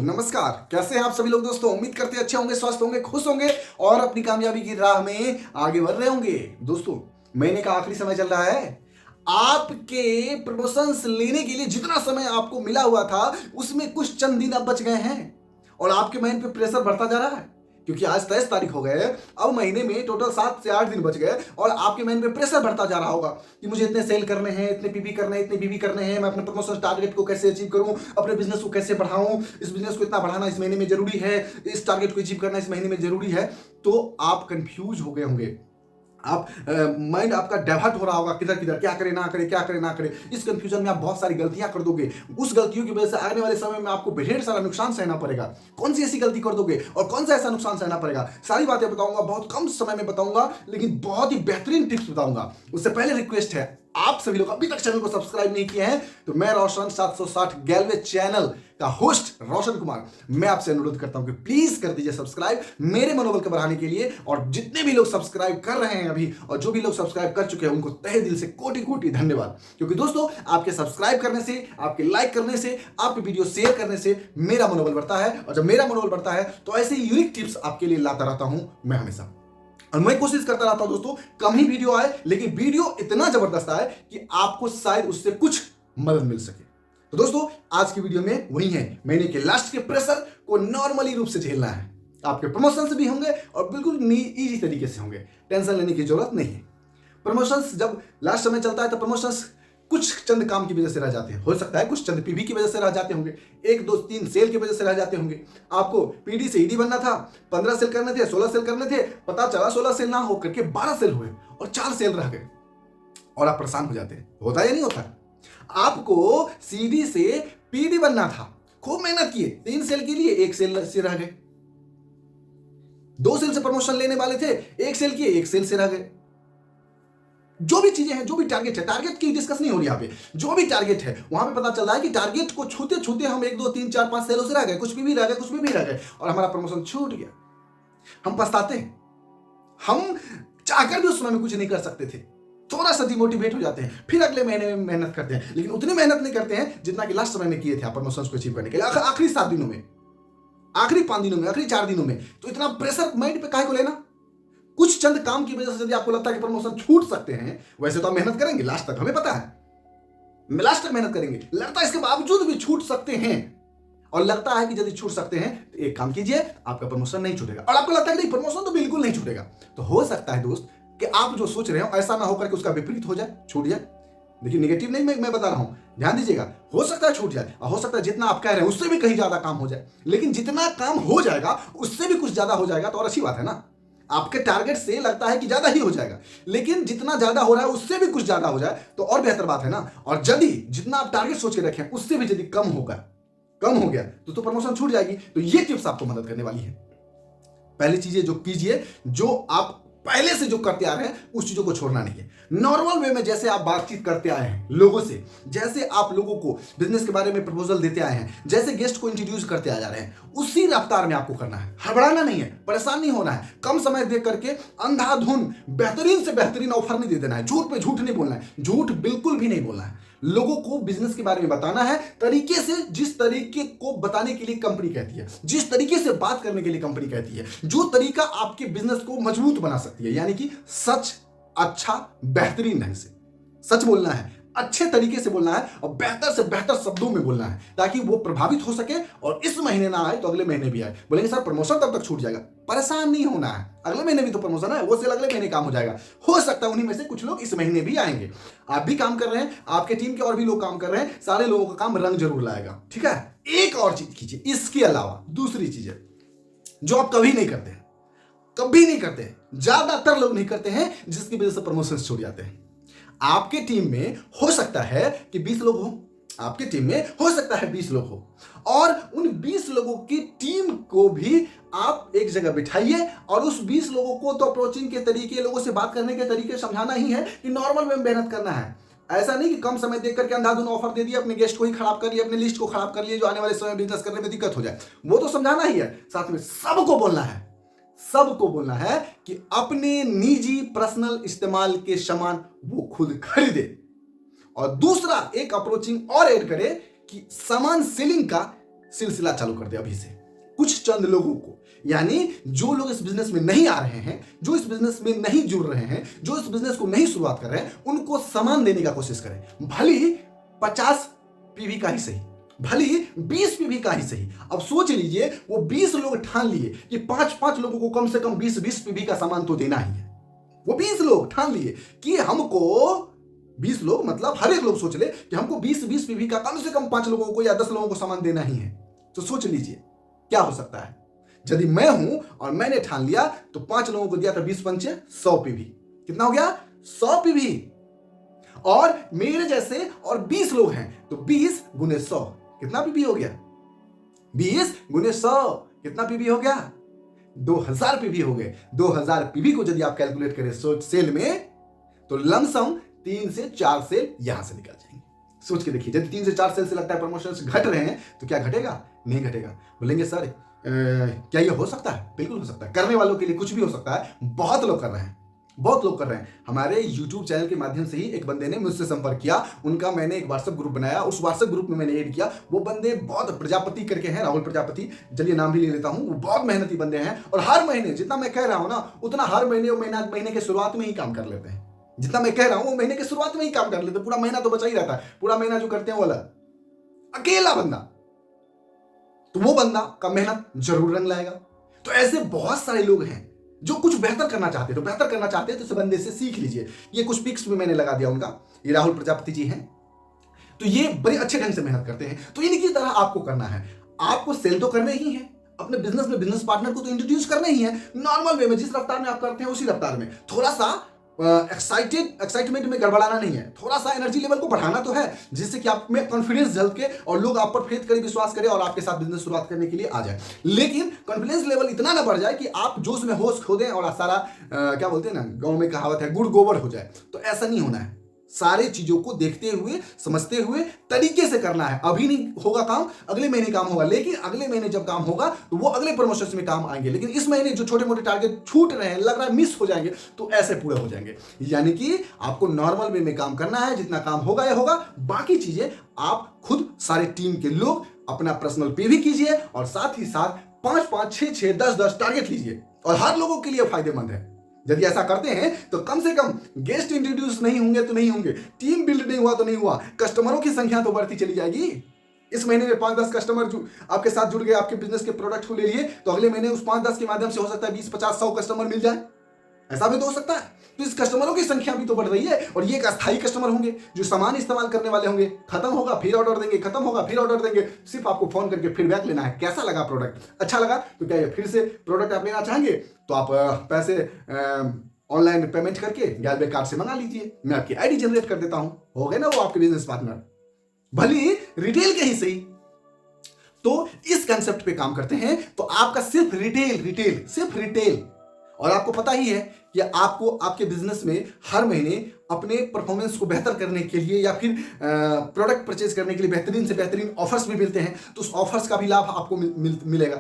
नमस्कार। कैसे हैं आप सभी लोग दोस्तों? उम्मीद करते हैं अच्छे होंगे, स्वस्थ होंगे, खुश होंगे और अपनी कामयाबी की राह में आगे बढ़ रहे होंगे। दोस्तों, महीने का आखिरी समय चल रहा है। आपके प्रमोशंस लेने के लिए जितना समय आपको मिला हुआ था उसमें कुछ चंद दिन अब बच गए हैं और आपके माइंड पे प्रेशर बढ़ता जा रहा है क्योंकि आज 23 तारीख हो गए। अब महीने में टोटल 7 से 8 दिन बच गए और आपके माइंड में प्रेशर बढ़ता जा रहा होगा कि मुझे इतने सेल करने हैं, इतने पीपी करने हैं, इतने बीबी करने हैं, मैं अपने प्रमोशन टारगेट को कैसे अचीव करूं, अपने बिजनेस को कैसे बढ़ाऊं, इस बिजनेस को इतना बढ़ाना इस महीने में जरूरी है, इस टारगेट को अचीव करना इस महीने में जरूरी है। तो आप कंफ्यूज हो गए होंगे, आप माइंड आपका डाइवर्ट हो रहा होगा, किधर किधर क्या करे ना करे, क्या करे ना करे। इस कंफ्यूजन में आप बहुत सारी गलतियां कर दोगे। उस गलतियों की वजह से आने वाले समय में आपको ढेर सारा नुकसान सहना पड़ेगा। कौन सी ऐसी गलती कर दोगे और कौन सा ऐसा नुकसान सहना पड़ेगा, सारी बातें बताऊंगा, बहुत कम समय में बताऊंगा, लेकिन बहुत ही बेहतरीन टिप्स बताऊंगा। उससे पहले रिक्वेस्ट है, आप सभी लोग अभी तक चैनल को सब्सक्राइब नहीं किए हैं तो मैं रोशन 760 गैलवे चैनल का होस्ट रोशन कुमार, मैं आपसे अनुरोध करता हूं कि प्लीज कर दीजिए सब्सक्राइब मेरे मनोबल को बढ़ाने के लिए। और जितने भी लोग सब्सक्राइब कर रहे हैं अभी और जो भी लोग सब्सक्राइब कर चुके हैं उनको तहे दिल से कोटि कोटि धन्यवाद। क्योंकि दोस्तों, आपके सब्सक्राइब करने से, आपके लाइक करने से, आपके वीडियो शेयर करने से मेरा मनोबल बढ़ता है और जब मेरा मनोबल बढ़ता है तो ऐसे यूनिक टिप्स आपके लिए लाता रहता हूं मैं हमेशा। और मैं कोशिश करता रहता हूं दोस्तों, कम ही वीडियो आए लेकिन वीडियो इतना जबरदस्त आए कि आपको शायद उससे कुछ मदद मिल सके। तो दोस्तों, आज की वीडियो में वही है, महीने के लास्ट के प्रेशर को नॉर्मली रूप से झेलना है। आपके प्रमोशंस भी होंगे और बिल्कुल इजी तरीके से होंगे, टेंशन लेने की जरूरत नहीं है। प्रमोशंस जब लास्ट समय चलता है तो प्रमोशंस कुछ चंद काम की वजह से रह जाते हैं, हो सकता है कुछ चंद पीवी की वजह से रह जाते होंगे, 1 2 3 सेल की वजह से रह जाते होंगे। आपको पीडी से ईडी बनना था, 15 सेल करने थे, 16 सेल करने थे, पता चला 16 सेल ना हो करके 12 सेल हुए और 4 सेल रह गए और आप परेशान हो जाते हैं। होता या नहीं होता? आपको सीडी से पीडी बनना था, खूब मेहनत किए, 3 सेल के लिए 1 सेल से रह गए। 2 सेल से प्रमोशन लेने वाले थे, 1 सेल किए, 1 सेल से रह गए। जो भी चीजें हैं, जो भी टारगेट है, टारगेट की डिस्कस नहीं हो रही यहाँ पे, जो भी टारगेट है वहां पे पता चल रहा है कि टारगेट को छूते छूते हम 1 2 3 4 5 सेलों से रह गए, कुछ भी रह गए, कुछ भी रह गए और हमारा प्रमोशन छूट गया। हम पछताते हैं, हम चाहकर भी उस समय में कुछ नहीं कर सकते थे, थोड़ा सा डिमोटिवेट हो जाते हैं, फिर अगले महीने में मेहनत करते हैं, लेकिन उतनी मेहनत नहीं करते हैं जितना कि लास्ट समय में किए थे आप प्रमोशन को अचीव करने के लिए, आखिरी 7 दिनों में, आखिरी 5 दिनों में, आखिरी 4 दिनों में। तो इतना प्रेशर माइंड पे काहे को लेना? कुछ चंद काम की वजह से यदि आपको लगता है कि प्रमोशन छूट सकते हैं, वैसे तो आप मेहनत करेंगे लास्ट तक, हमें पता है लास्ट तक मेहनत करेंगे, लगता है इसके बावजूद भी छूट सकते हैं और लगता है कि यदि छूट सकते हैं तो एक काम कीजिए, आपका प्रमोशन नहीं छूटेगा। और आपको लगता है कि नहीं, प्रमोशन तो बिल्कुल नहीं छूटेगा, तो हो सकता है दोस्त कि आप जो सोच रहे हो ऐसा ना होकर के उसका विपरीत हो जाए, छूट जाए। देखिए, नेगेटिव नहीं मैं बता रहा हूं, ध्यान दीजिएगा। हो सकता है छूट जाए और हो सकता है जितना आप कह रहे हैं उससे भी कहीं ज्यादा काम हो जाए, लेकिन जितना काम हो जाएगा उससे भी कुछ ज्यादा हो जाएगा तो और अच्छी बात है ना। आपके टारगेट से लगता है कि ज्यादा ही हो जाएगा, लेकिन जितना ज्यादा हो रहा है उससे भी कुछ ज्यादा हो जाए तो और बेहतर बात है ना। और यदि जितना आप टारगेट सोच के रखें उससे भी यदि कम हो गया तो प्रमोशन छूट जाएगी। तो ये टिप्स आपको मदद करने वाली है। पहली चीजें जो कीजिए, जो आप पहले से जो करते आ रहे हैं उस चीजों को छोड़ना नहीं है। नॉर्मल वे में जैसे आप बातचीत करते आए हैं लोगों से, जैसे आप लोगों को बिजनेस के बारे में प्रपोजल देते आए हैं, जैसे गेस्ट को इंट्रोड्यूस करते आ जा रहे हैं, उसी रफ्तार में आपको करना है। हड़बड़ाना नहीं है, परेशान नहीं होना है, कम समय दे करके अंधाधुन बेहतरीन से बेहतरीन ऑफर नहीं दे देना है, झूठ पे झूठ नहीं बोलना है, झूठ बिल्कुल भी नहीं बोलना है। लोगों को बिजनेस के बारे में बताना है तरीके से, जिस तरीके को बताने के लिए कंपनी कहती है, जिस तरीके से बात करने के लिए कंपनी कहती है, जो तरीका आपके बिजनेस को मजबूत बना सकती है। यानी कि सच, अच्छा, बेहतरीन ढंग से सच बोलना है, अच्छे तरीके से बोलना है और बेहतर से बेहतर शब्दों में बोलना है ताकि वो प्रभावित हो सके और इस महीने ना आए तो अगले महीने भी आए। बोलेंगे सर प्रमोशन तब तक छूट जाएगा, परेशान नहीं होना है, अगले महीने भी तो प्रमोशन है, वो सेल अगले महीने काम हो जाएगा। हो सकता है उन्हीं में से कुछ लोग इस महीने भी आएंगे। आप भी काम कर रहे हैं, आपके टीम के और भी लोग काम कर रहे हैं, सारे लोगों का काम रंग जरूर लाएगा। ठीक है, एक और चीज कीजिए इसके अलावा, दूसरी चीज है जो आप कभी नहीं करते, कभी नहीं करते, ज्यादातर लोग नहीं करते हैं, जिसकी वजह से प्रमोशन छूट जाते हैं। आपके टीम में हो सकता है कि 20 लोग हो, आपके टीम में हो सकता है 20 लोग हो और उन 20 लोगों की टीम को भी आप एक जगह बिठाइए और उस 20 लोगों को तो अप्रोचिंग के तरीके, लोगों से बात करने के तरीके समझाना ही है कि नॉर्मल में मेहनत करना है। ऐसा नहीं कि कम समय देख करके अंधाधुन ऑफर दे दिया, अपने गेस्ट को ही खराब कर लिया, अपने लिस्ट को खराब कर लिया, जो आने वाले समय बिजनेस करने में दिक्कत हो जाए। वो तो समझाना ही है, साथ में सबको बोलना है, सबको बोलना है कि अपने निजी पर्सनल इस्तेमाल के सामान वो खुद खरीदे। और दूसरा एक अप्रोचिंग और ऐड करे कि सामान सेलिंग का सिलसिला चालू कर दे अभी से। कुछ चंद लोगों को, यानी जो लोग इस बिजनेस में नहीं आ रहे हैं, जो इस बिजनेस में नहीं जुड़ रहे हैं, जो इस बिजनेस को नहीं शुरुआत कर रहे हैं, उनको सामान देने का कोशिश करें। भली 50 पीवी का ही सही, भली 20 पीवी का ही सही। अब सोच लीजिए, वो 20 लोग ठान लिए कि 5-5 लोगों को कम से कम 20-20 पीवी का सामान तो देना ही है। वो 20 लोग ठान लिए कि हमको 20 लोग, मतलब हर एक लोग सोच ले कि हमको 20-20 पीवी का कम से कम 5 लोगों को या 10 लोगों को सामान देना ही है। तो सोच लीजिए क्या हो सकता है। यदि मैं हूं और मैंने ठान लिया तो 5 लोगों को दिया तो 20 पंचे 100 पीवी। कितना हो गया? 100 पीवी। और मेरे जैसे और 20 लोग हैं तो 20 गुने 100 कितना पीवी हो गया? 20 गुने 100 कितना पीवी हो गया? 2000 पीवी हो गए। 2000 पीवी को यदि आप कैलकुलेट करें सेल में तो लमसम 3 से 4 सेल यहां से निकल जाएंगे। सोच के देखिए, यदि 3 से 4 सेल से लगता है प्रमोशंस घट रहे हैं तो क्या घटेगा? नहीं घटेगा। बोलेंगे सर क्या ये हो सकता है? बिल्कुल हो सकता है। करने वालों के लिए कुछ भी हो सकता है। बहुत लोग कर रहे हैं, बहुत लोग कर रहे हैं। हमारे YouTube चैनल के माध्यम से ही एक बंदे ने मुझसे संपर्क किया, उनका मैंने एक व्हाट्सएप ग्रुप बनाया, उस व्हाट्सएप ग्रुप में मैंने ऐड किया। वो बंदे बहुत, प्रजापति करके हैं, राहुल प्रजापति, चलिए नाम भी ले लेता हूं। वो बहुत मेहनती बंदे हैं और हर महीने जितना मैं कह रहा हूं ना उतना हर महीने महीने के शुरुआत में ही काम कर लेते हैं। जितना मैं कह रहा हूं वो महीने के शुरुआत में ही काम कर लेते हैं। पूरा महीना तो बचा ही रहता है, पूरा महीना जो करते हैं वो अलग, अकेला बंदा। तो वो बंदा का मेहनत जरूर रंग लाएगा। तो ऐसे बहुत सारे लोग हैं जो कुछ बेहतर करना चाहते हैं, तो बेहतर करना चाहते हैं तो इस बंदे से सीख लीजिए। ये कुछ पिक्स भी मैंने लगा दिया उनका, ये राहुल प्रजापति जी हैं। तो ये बड़े अच्छे ढंग से मेहनत करते हैं। तो इनकी तरह आपको करना है। आपको सेल तो करने ही है, अपने बिजनेस में बिजनेस पार्टनर को तो इंट्रोड्यूस करना ही है, नॉर्मल वे में, जिस रफ्तार में आप करते हैं उसी रफ्तार में। थोड़ा सा एक्साइटमेंट में गड़बड़ाना नहीं है, थोड़ा सा एनर्जी लेवल को बढ़ाना तो है, जिससे कि आप में कॉन्फिडेंस झलके और लोग आप पर फेथ करें, विश्वास करें और आपके साथ बिजनेस शुरुआत करने के लिए आ जाए। लेकिन कॉन्फिडेंस लेवल इतना ना बढ़ जाए कि आप जोश में होश खो दें और सारा क्या बोलते हैं ना, गांव में कहावत है, गुड़ गोबर हो जाए। तो ऐसा नहीं होना है। सारे चीजों को देखते हुए, समझते हुए, तरीके से करना है। अभी नहीं होगा काम, अगले महीने काम होगा। लेकिन अगले महीने जब काम होगा तो वो अगले प्रमोशंस में काम आएंगे। लेकिन इस महीने जो छोटे मोटे टारगेट छूट रहे हैं, लग रहा है मिस हो जाएंगे, तो ऐसे पूरे हो जाएंगे। यानी कि आपको नॉर्मल वे में काम करना है। जितना काम होगा या होगा, बाकी चीजें आप खुद, सारे टीम के लोग अपना पर्सनल पे भी कीजिए और साथ ही साथ 5-5, 6-6, 10-10 टारगेट लीजिए और हर लोगों के लिए फायदेमंद है। यदि ऐसा करते हैं तो कम से कम गेस्ट इंट्रोड्यूस नहीं होंगे तो नहीं होंगे, टीम बिल्ड नहीं हुआ तो नहीं हुआ, कस्टमरों की संख्या तो बढ़ती चली जाएगी। इस महीने में 5-10 कस्टमर जो आपके साथ जुड़ गए, आपके बिजनेस के प्रोडक्ट को ले लिए, तो अगले महीने उस 5-10 के माध्यम से हो सकता है 20-50-100 कस्टमर मिल जाए। ऐसा भी तो हो सकता है। तो इस कस्टमरों की संख्या भी तो बढ़ रही है और ये एक अस्थायी कस्टमर होंगे जो सामान इस्तेमाल करने वाले होंगे। खत्म होगा फिर ऑर्डर देंगे, खत्म होगा फिर ऑर्डर देंगे। सिर्फ आपको फोन करके फीडबैक लेना है, कैसा लगा प्रोडक्ट, अच्छा लगा तो क्या फिर से प्रोडक्ट आप लेना चाहेंगे तो आप पैसे ऑनलाइन पेमेंट करके गैलवे कार्ड से मंगा लीजिए, मैं आपकी आईडी जनरेट कर देता हूं। हो गए ना वो आपके बिजनेस पार्टनर, भली रिटेल के ही सही। तो इस कंसेप्ट पे काम करते हैं तो आपका सिर्फ रिटेल और आपको पता ही है कि आपको आपके बिजनेस में हर महीने अपने परफॉर्मेंस को बेहतर करने के लिए या फिर प्रोडक्ट परचेज करने के लिए बेहतरीन से बेहतरीन ऑफर्स भी मिलते हैं। तो उस ऑफर्स का भी लाभ आपको मिलेगा।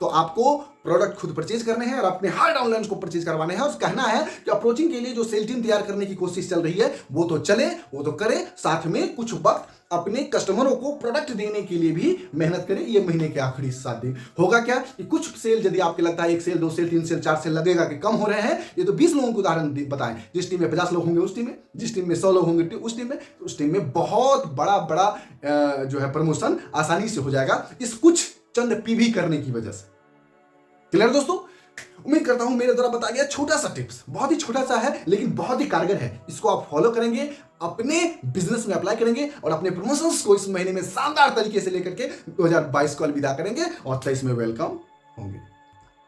तो आपको प्रोडक्ट खुद परचेज करने हैं और अपने हर डाउनलाइंस को परचेज करवाने हैं। और कहना है कि अप्रोचिंग के लिए जो सेल टीम तैयार करने की कोशिश चल रही है वो तो चले, वो तो करे, साथ में कुछ वक्त अपने कस्टमरों को प्रोडक्ट देने के लिए भी मेहनत करें। ये महीने के आखिरी 7 दिन होगा क्या कि कुछ सेल यदि आपको लगता है 1 सेल 2 सेल 3 सेल 4 सेल लगेगा कि कम हो रहे हैं, ये तो 20 लोगों को उदाहरण बताएं। जिस टीम में 50 लोग होंगे उस टीम में, जिस टीम में 100 लोग होंगे उस टीम में, तो उस टीम में बहुत बड़ा जो है प्रमोशन आसानी से हो जाएगा इस कुछ चंद पीवी करने की वजह से। क्लियर दोस्तों? उम्मीद करता हूं मेरे द्वारा बताया गया छोटा सा टिप्स बहुत ही छोटा सा है लेकिन बहुत ही कारगर है। इसको आप फॉलो करेंगे, अपने बिजनेस में अप्लाई करेंगे और अपने प्रमोशंस को इस महीने में शानदार तरीके से लेकर के 2022 को अलविदा करेंगे और 23 में वेलकम होंगे।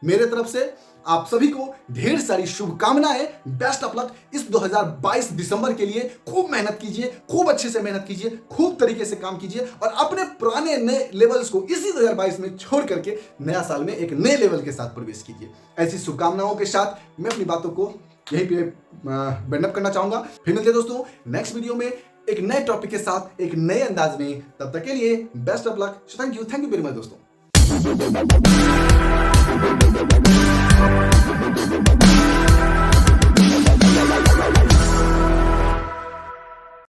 मेरे तरफ से आप सभी को ढेर सारी शुभकामनाएं, बेस्ट ऑफ लक। इस 2022 दिसंबर के लिए खूब मेहनत कीजिए, खूब अच्छे से मेहनत कीजिए, खूब तरीके से काम कीजिए और अपने पुराने नए लेवल्स को इसी 2022 में छोड़ करके नया साल में एक नए लेवल के साथ प्रवेश कीजिए। ऐसी शुभकामनाओं के साथ मैं अपनी बातों को यहीं पे बेंड अप करना चाहूंगा। फिर मिलते हैं दोस्तों नेक्स्ट वीडियो में एक नए टॉपिक के साथ, एक नए अंदाज में। तब तक के लिए best of luck. Thank you very much दोस्तों।